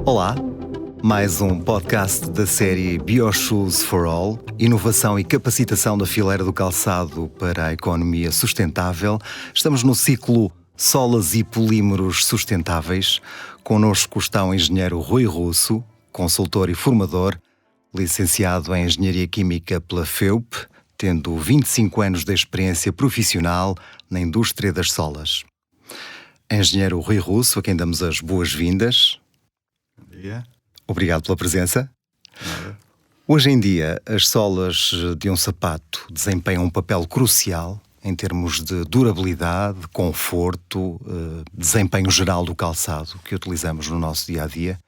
Olá, mais um podcast da série BioShoes for All, inovação e capacitação da fileira do calçado para a economia sustentável. Estamos no ciclo Solas e Polímeros Sustentáveis. Connosco está o engenheiro Rui Russo, consultor e formador, licenciado em Engenharia Química pela FEUP, tendo 25 anos de experiência profissional na indústria das solas. Engenheiro Rui Russo, a quem damos as boas-vindas. Bom dia. Obrigado pela presença. Nada. Hoje em dia, as solas de um sapato desempenham um papel crucial em termos de durabilidade, conforto, desempenho geral do calçado que utilizamos no nosso dia-a-dia.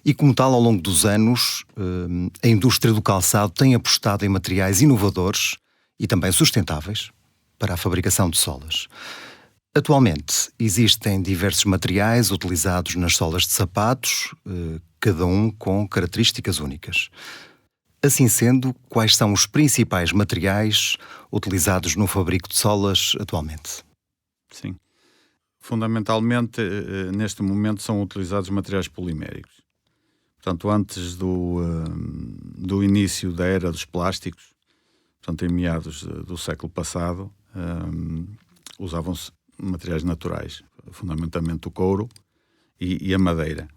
E como tal, ao longo dos anos, a indústria do calçado tem apostado em materiais inovadores e também sustentáveis para a fabricação de solas. Atualmente, existem diversos materiais utilizados nas solas de sapatos, cada um com características únicas. Assim sendo, quais são os principais materiais utilizados no fabrico de solas atualmente? Sim. Fundamentalmente, neste momento, são utilizados materiais poliméricos. Portanto, antes do início da era dos plásticos, portanto, em meados do século passado, usavam-se materiais naturais, fundamentalmente o couro e a madeira.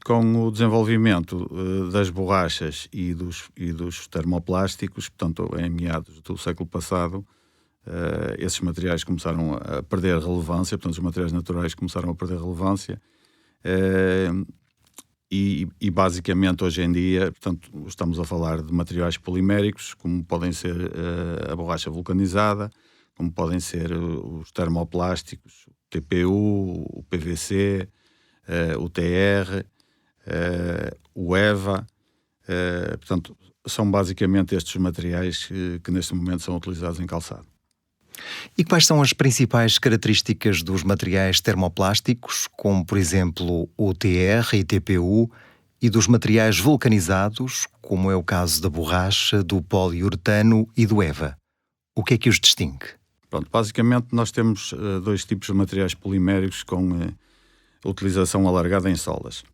Com o desenvolvimento das borrachas e dos termoplásticos, portanto, em meados do século passado, esses materiais começaram a perder relevância, portanto, os materiais naturais começaram a perder relevância, e basicamente hoje em dia, portanto, estamos a falar de materiais poliméricos, como podem ser a borracha vulcanizada, como podem ser os termoplásticos, o TPU, o PVC, o TR, o EVA. Portanto, são basicamente estes materiais que neste momento são utilizados em calçado. E quais são as principais características dos materiais termoplásticos, como por exemplo o TR e TPU, e dos materiais vulcanizados, como é o caso da borracha, do poliuretano e do EVA? O que é que os distingue? Pronto, basicamente nós temos dois tipos de materiais poliméricos com utilização alargada em solas.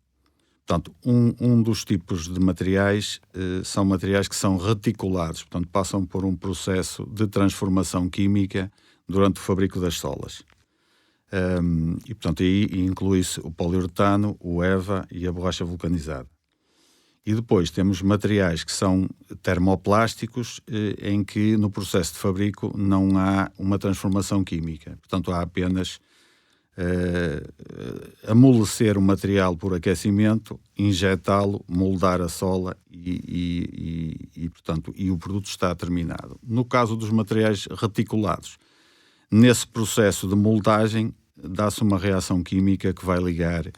Portanto, um dos tipos de materiais são materiais que são reticulados, portanto, passam por um processo de transformação química durante o fabrico das solas. E, portanto, aí inclui-se o poliuretano, o EVA e a borracha vulcanizada. E depois temos materiais que são termoplásticos, em que no processo de fabrico não há uma transformação química. Portanto, há apenas amolecer o material por aquecimento, injetá-lo, moldar a sola portanto, o produto está terminado. No caso dos materiais reticulados, nesse processo de moldagem dá-se uma reação química que vai ligar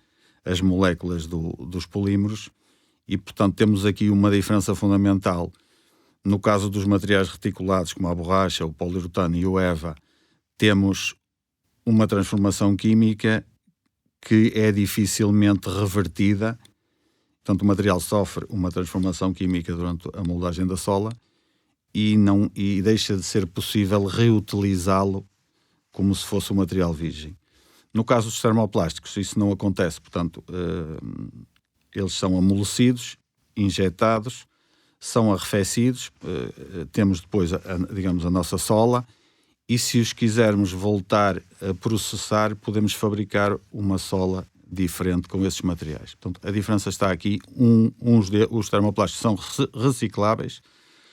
as moléculas dos polímeros e, portanto, temos aqui uma diferença fundamental. No caso dos materiais reticulados, como a borracha, o poliuretano e o EVA, temos uma transformação química que é dificilmente revertida. Portanto, o material sofre uma transformação química durante a moldagem da sola e deixa de ser possível reutilizá-lo como se fosse um material virgem. No caso dos termoplásticos, isso não acontece. Portanto, eles são amolecidos, injetados, são arrefecidos, temos depois, digamos, a nossa sola, e se os quisermos voltar a processar, podemos fabricar uma sola diferente com esses materiais. Portanto, a diferença está aqui. Os termoplásticos são recicláveis,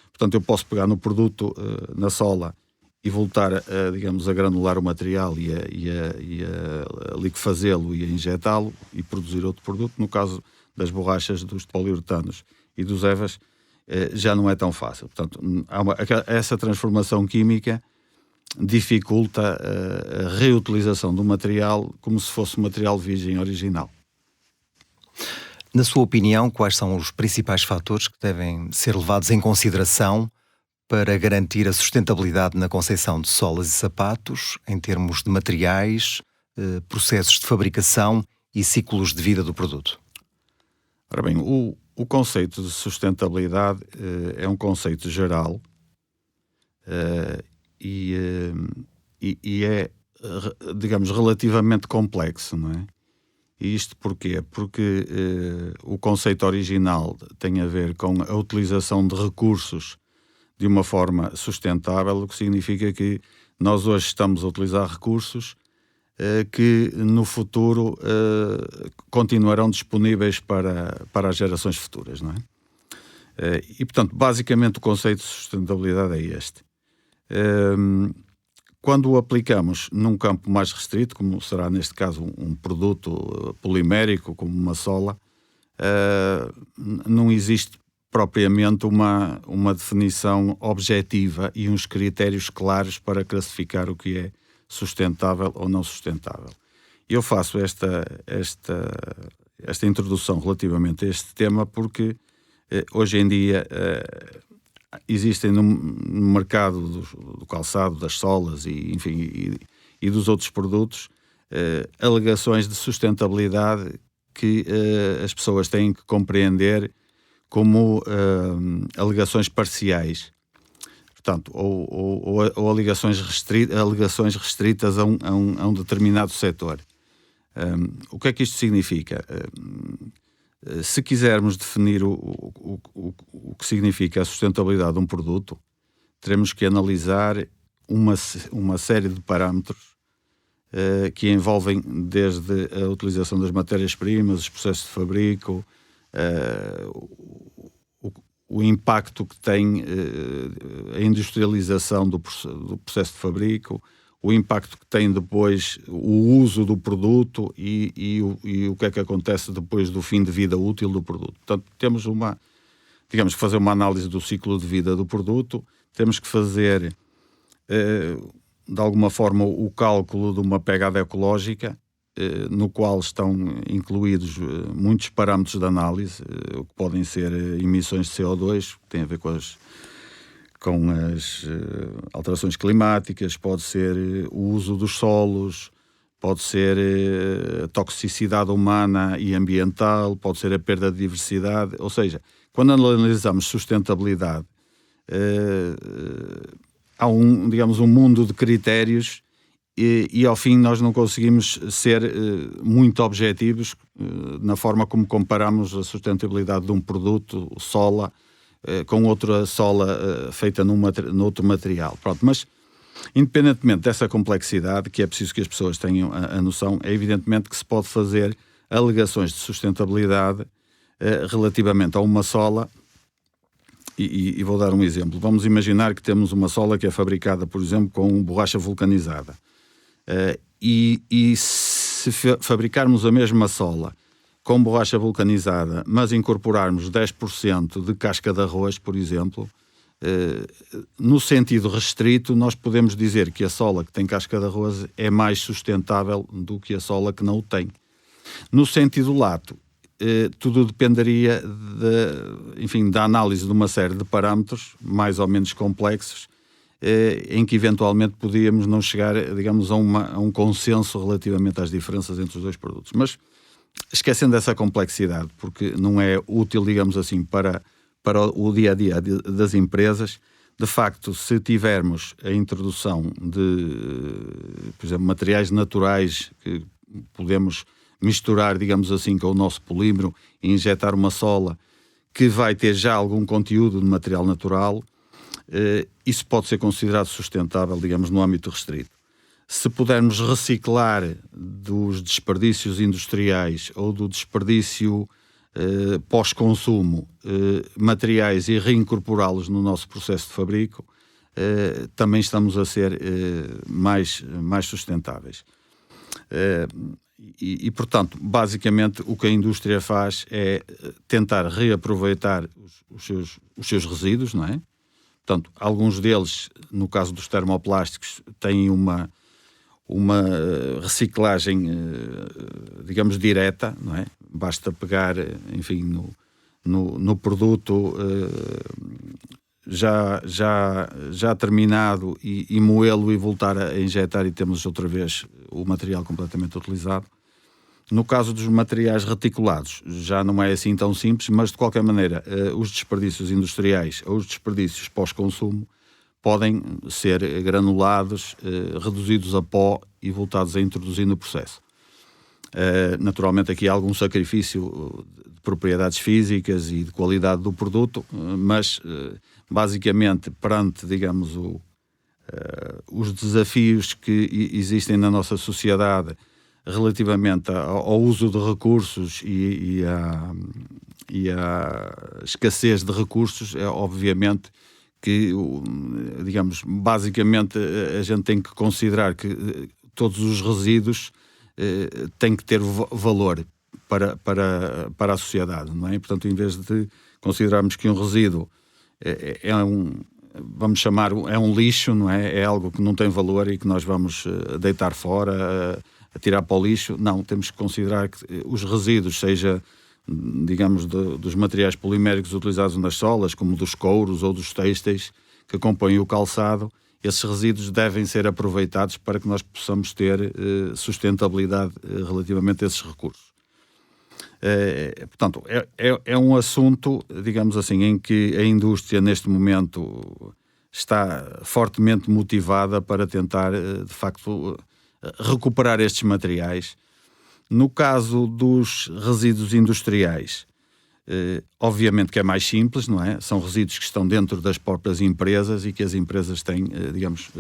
portanto, eu posso pegar no produto, na sola, e voltar, digamos, a granular o material e a liquefazê-lo e a injetá-lo e produzir outro produto. No caso das borrachas, dos poliuretanos e dos EVAs, já não é tão fácil. Portanto, essa transformação química dificulta a reutilização do material como se fosse um material virgem original. Na sua opinião, quais são os principais fatores que devem ser levados em consideração para garantir a sustentabilidade na concepção de solas e sapatos, em termos de materiais, processos de fabricação e ciclos de vida do produto? Ora bem, o conceito de sustentabilidade é um conceito geral e é, digamos, relativamente complexo, não é? E isto porquê? Porque o conceito original tem a ver com a utilização de recursos de uma forma sustentável, o que significa que nós hoje estamos a utilizar recursos que no futuro continuarão disponíveis para as gerações futuras, não é? E, portanto, basicamente o conceito de sustentabilidade é este. Quando o aplicamos num campo mais restrito, como será neste caso um produto polimérico, como uma sola, não existe propriamente uma definição objetiva e uns critérios claros para classificar o que é sustentável ou não sustentável. Eu faço esta introdução relativamente a este tema porque hoje em dia existem no mercado do calçado, das solas e, enfim, e dos outros produtos alegações de sustentabilidade que as pessoas têm que compreender como alegações parciais. Portanto, ou alegações restritas a um determinado setor. O que é que isto significa? Se quisermos definir o que significa a sustentabilidade de um produto, teremos que analisar uma série de parâmetros que envolvem desde a utilização das matérias-primas, os processos de fabrico, o impacto que tem a industrialização do processo de fabrico, o impacto que tem depois o uso do produto e o que é que acontece depois do fim de vida útil do produto. Portanto, temos que fazer uma análise do ciclo de vida do produto, temos que fazer, de alguma forma, o cálculo de uma pegada ecológica, no qual estão incluídos muitos parâmetros de análise, que podem ser emissões de CO2, que têm a ver com as alterações climáticas, pode ser o uso dos solos, pode ser a toxicidade humana e ambiental, pode ser a perda de diversidade. Ou seja, quando analisamos sustentabilidade, há um mundo de critérios e ao fim nós não conseguimos ser muito objetivos na forma como comparamos a sustentabilidade de um produto, sola, com outra sola feita noutro material. Pronto, mas independentemente dessa complexidade, que é preciso que as pessoas tenham a noção, é evidentemente que se pode fazer alegações de sustentabilidade relativamente a uma sola. E vou dar um exemplo. Vamos imaginar que temos uma sola que é fabricada, por exemplo, com borracha vulcanizada. E se fabricarmos a mesma sola com borracha vulcanizada, mas incorporarmos 10% de casca de arroz, por exemplo, no sentido restrito, nós podemos dizer que a sola que tem casca de arroz é mais sustentável do que a sola que não o tem. No sentido lato, tudo dependeria da análise de uma série de parâmetros mais ou menos complexos, em que eventualmente podíamos não chegar, digamos, a um consenso relativamente às diferenças entre os dois produtos. Mas esquecendo essa complexidade, porque não é útil, digamos assim, para o dia-a-dia das empresas, de facto, se tivermos a introdução de, por exemplo, materiais naturais que podemos misturar, digamos assim, com o nosso polímero e injetar uma sola que vai ter já algum conteúdo de material natural, isso pode ser considerado sustentável, digamos, no âmbito restrito. Se pudermos reciclar dos desperdícios industriais ou do desperdício pós-consumo materiais e reincorporá-los no nosso processo de fabrico, também estamos a ser mais sustentáveis. Portanto, basicamente o que a indústria faz é tentar reaproveitar os seus resíduos, não é? Portanto, alguns deles, no caso dos termoplásticos, têm uma reciclagem, digamos, direta, não é? Basta pegar, enfim, no produto já terminado e moê-lo e voltar a injetar e temos outra vez o material completamente utilizado. No caso dos materiais reticulados, já não é assim tão simples, mas de qualquer maneira, os desperdícios industriais ou os desperdícios pós-consumo podem ser granulados, reduzidos a pó e voltados a introduzir no processo. Naturalmente aqui há algum sacrifício de propriedades físicas e de qualidade do produto, mas basicamente perante, digamos, os desafios que existem na nossa sociedade relativamente ao uso de recursos e à escassez de recursos, é obviamente que, digamos, basicamente a gente tem que considerar que todos os resíduos têm que ter valor para a sociedade, não é? E, portanto, em vez de considerarmos que um resíduo vamos chamar, é um lixo, não é? É algo que não tem valor e que nós vamos deitar fora, a tirar para o lixo. Não, temos que considerar que os resíduos, seja, digamos, dos materiais poliméricos utilizados nas solas, como dos couros ou dos têxteis que compõem o calçado, esses resíduos devem ser aproveitados para que nós possamos ter sustentabilidade relativamente a esses recursos. Portanto, é um assunto, digamos assim, em que a indústria neste momento está fortemente motivada para tentar, de facto, recuperar estes materiais. No caso dos resíduos industriais, obviamente que é mais simples, não é? São resíduos que estão dentro das próprias empresas e que as empresas têm, digamos,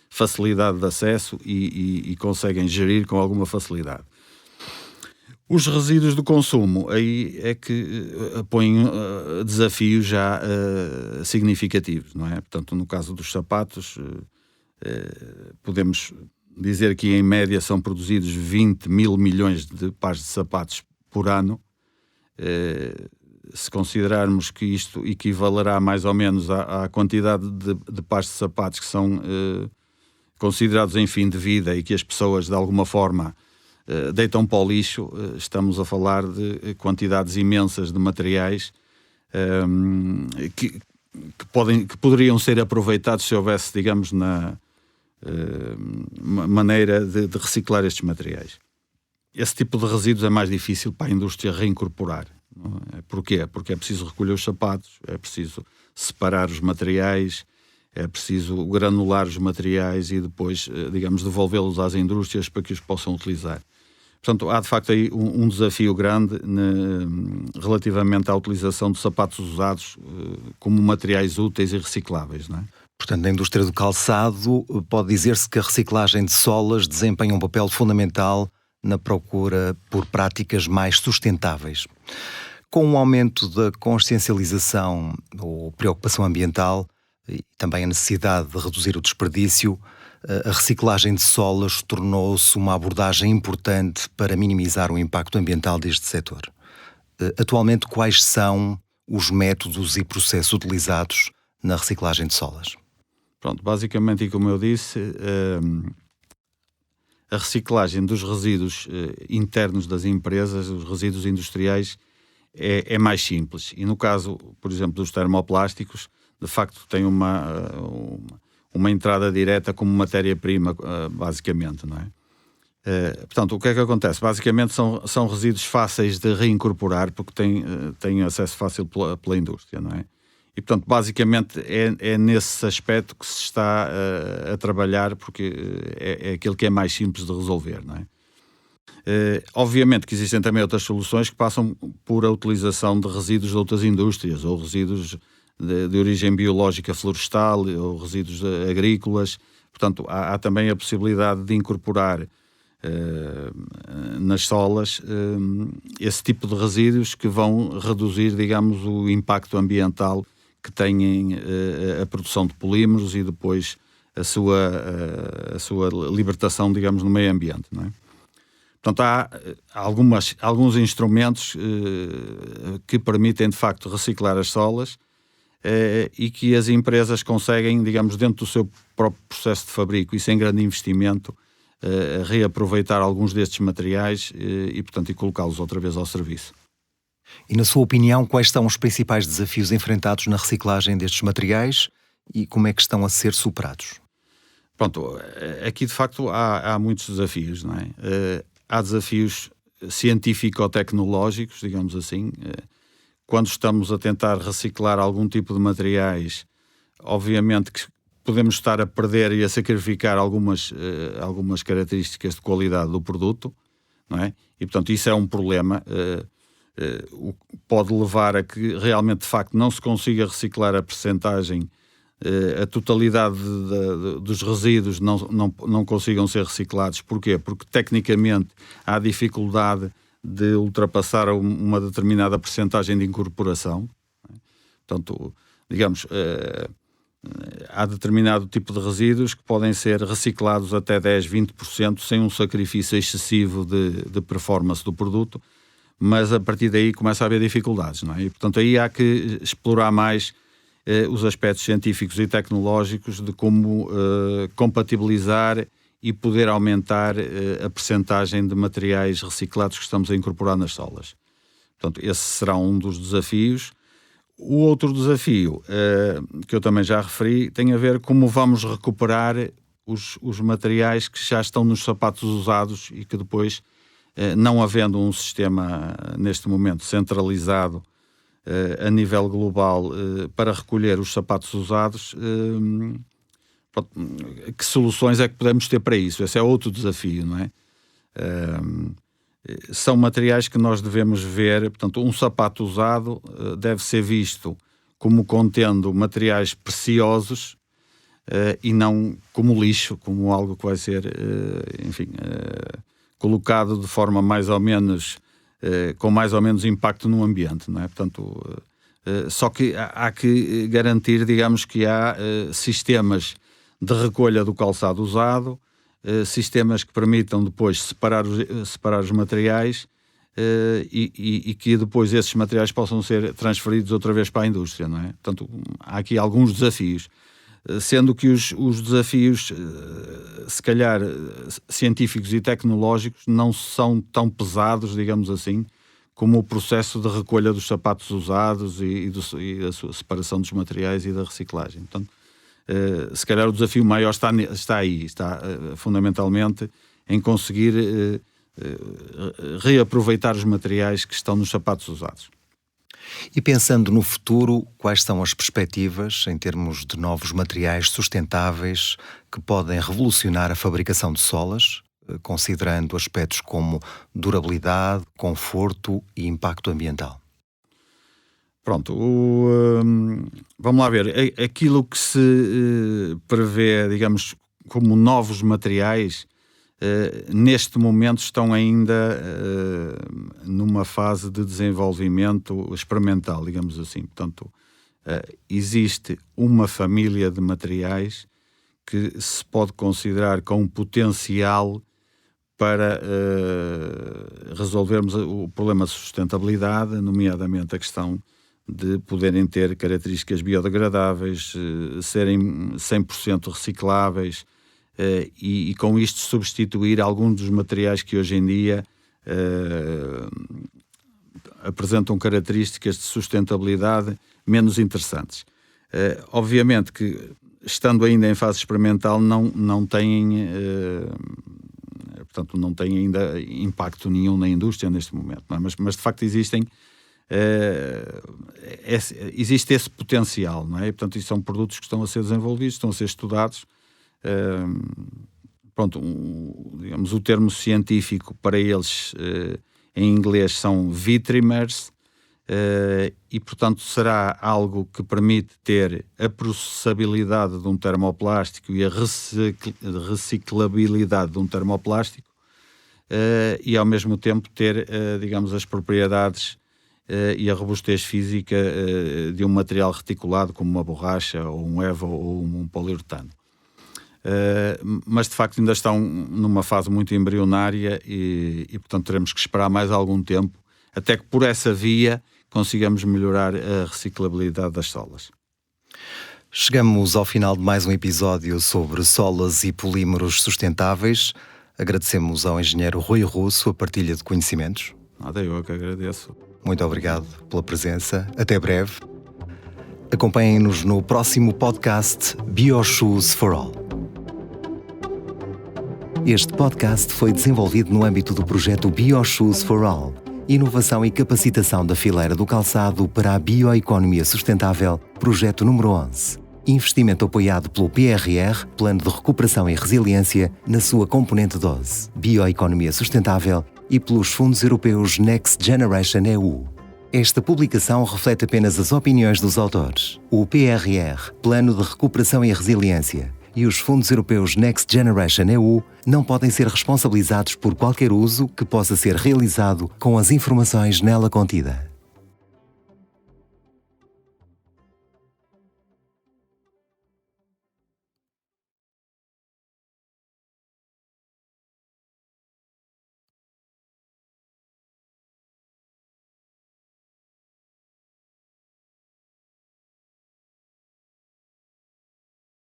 facilidade de acesso e conseguem gerir com alguma facilidade. Os resíduos do consumo, aí é que põem desafios já significativos, não é? Portanto, no caso dos sapatos, podemos dizer que em média são produzidos 20 mil milhões de pares de sapatos por ano. Se considerarmos que isto equivalerá mais ou menos à quantidade de pares de sapatos que são considerados em fim de vida e que as pessoas de alguma forma deitam para o lixo, estamos a falar de quantidades imensas de materiais que poderiam ser aproveitados se houvesse, digamos, maneira de reciclar estes materiais. Esse tipo de resíduos é mais difícil para a indústria reincorporar. Porquê? Porque é preciso recolher os sapatos, é preciso separar os materiais, é preciso granular os materiais e depois, digamos, devolvê-los às indústrias para que os possam utilizar. Portanto, há de facto aí um desafio grande relativamente à utilização de sapatos usados como materiais úteis e recicláveis, não é? Portanto, na indústria do calçado, pode dizer-se que a reciclagem de solas desempenha um papel fundamental na procura por práticas mais sustentáveis. Com o aumento da consciencialização ou preocupação ambiental e também a necessidade de reduzir o desperdício, a reciclagem de solas tornou-se uma abordagem importante para minimizar o impacto ambiental deste setor. Atualmente, quais são os métodos e processos utilizados na reciclagem de solas? Pronto, basicamente, e como eu disse, a reciclagem dos resíduos internos das empresas, os resíduos industriais, é mais simples. E no caso, por exemplo, dos termoplásticos, de facto tem uma entrada direta como matéria-prima, basicamente, não é? Portanto, o que é que acontece? Basicamente são resíduos fáceis de reincorporar porque têm acesso fácil pela indústria, não é? E, portanto, basicamente é nesse aspecto que se está a trabalhar, porque é aquele que é mais simples de resolver, não é? Obviamente que existem também outras soluções que passam por a utilização de resíduos de outras indústrias, ou resíduos de origem biológica florestal, ou resíduos agrícolas. Portanto, há também a possibilidade de incorporar nas solas esse tipo de resíduos que vão reduzir, digamos, o impacto ambiental que têm a produção de polímeros e depois a sua libertação, digamos, no meio ambiente, não é? Portanto, há alguns instrumentos que permitem, de facto, reciclar as solas e que as empresas conseguem, digamos, dentro do seu próprio processo de fabrico e sem grande investimento, reaproveitar alguns destes materiais e, portanto, colocá-los outra vez ao serviço. E, na sua opinião, quais são os principais desafios enfrentados na reciclagem destes materiais e como é que estão a ser superados? Pronto, aqui de facto há muitos desafios, não é? Há desafios científico-tecnológicos, digamos assim. Quando estamos a tentar reciclar algum tipo de materiais, obviamente que podemos estar a perder e a sacrificar algumas características de qualidade do produto, não é? E, portanto, isso é um problema. Pode levar a que realmente, de facto, não se consiga reciclar a percentagem, a totalidade dos resíduos não consigam ser reciclados. Porquê? Porque, tecnicamente, há dificuldade de ultrapassar uma determinada percentagem de incorporação. Portanto, digamos, há determinado tipo de resíduos que podem ser reciclados até 10, 20% sem um sacrifício excessivo de performance do produto, mas a partir daí começa a haver dificuldades, não é? E, portanto, aí há que explorar mais os aspectos científicos e tecnológicos de como compatibilizar e poder aumentar a percentagem de materiais reciclados que estamos a incorporar nas solas. Portanto, esse será um dos desafios. O outro desafio, que eu também já referi, tem a ver como vamos recuperar os materiais que já estão nos sapatos usados e que depois, não havendo um sistema neste momento centralizado a nível global para recolher os sapatos usados, que soluções é que podemos ter para isso? Esse é outro desafio, não é? São materiais que nós devemos ver. Portanto, um sapato usado deve ser visto como contendo materiais preciosos e não como lixo, como algo que vai ser, colocado de forma mais ou menos, com mais ou menos impacto no ambiente, não é? Portanto, só que há que garantir, digamos, que há sistemas de recolha do calçado usado, sistemas que permitam depois separar os materiais e que depois esses materiais possam ser transferidos outra vez para a indústria, não é? Portanto, há aqui alguns desafios, sendo que os desafios, se calhar, científicos e tecnológicos não são tão pesados, digamos assim, como o processo de recolha dos sapatos usados e da sua separação dos materiais e da reciclagem. Portanto, se calhar o desafio maior está aí, está fundamentalmente em conseguir reaproveitar os materiais que estão nos sapatos usados. E pensando no futuro, quais são as perspectivas em termos de novos materiais sustentáveis que podem revolucionar a fabricação de solas, considerando aspectos como durabilidade, conforto e impacto ambiental? Pronto, vamos lá ver. Aquilo que se prevê, digamos, como novos materiais, neste momento estão ainda numa fase de desenvolvimento experimental, digamos assim. Portanto, existe uma família de materiais que se pode considerar com potencial para resolvermos o problema de sustentabilidade, nomeadamente a questão de poderem ter características biodegradáveis, serem 100% recicláveis e com isto substituir alguns dos materiais que hoje em dia apresentam características de sustentabilidade menos interessantes. Obviamente que, estando ainda em fase experimental, não têm ainda impacto nenhum na indústria neste momento, não é? Mas de facto existe esse potencial, não é? E, portanto, são produtos que estão a ser desenvolvidos, estão a ser estudados. Digamos, o termo científico para eles em inglês são vitrimers, e, portanto, será algo que permite ter a processabilidade de um termoplástico e a reciclabilidade de um termoplástico, e, ao mesmo tempo, ter, digamos, as propriedades e a robustez física de um material reticulado como uma borracha ou um EVO ou um poliuretano. Mas de facto ainda estão numa fase muito embrionária e portanto teremos que esperar mais algum tempo até que por essa via consigamos melhorar a reciclabilidade das solas. Chegamos ao final de mais um episódio sobre solas e polímeros sustentáveis. Agradecemos ao engenheiro Rui Russo a partilha de conhecimentos. Nada, eu que agradeço. Muito obrigado pela presença. Até breve. Acompanhem-nos no próximo podcast BioShoes for All. Este podcast foi desenvolvido no âmbito do projeto BioShoes for All, inovação e capacitação da fileira do calçado para a bioeconomia sustentável, projeto número 11. Investimento apoiado pelo PRR, Plano de Recuperação e Resiliência, na sua componente 12, Bioeconomia Sustentável, e pelos fundos europeus Next Generation EU. Esta publicação reflete apenas as opiniões dos autores. O PRR, Plano de Recuperação e Resiliência, e os fundos europeus Next Generation EU não podem ser responsabilizados por qualquer uso que possa ser realizado com as informações nela contidas.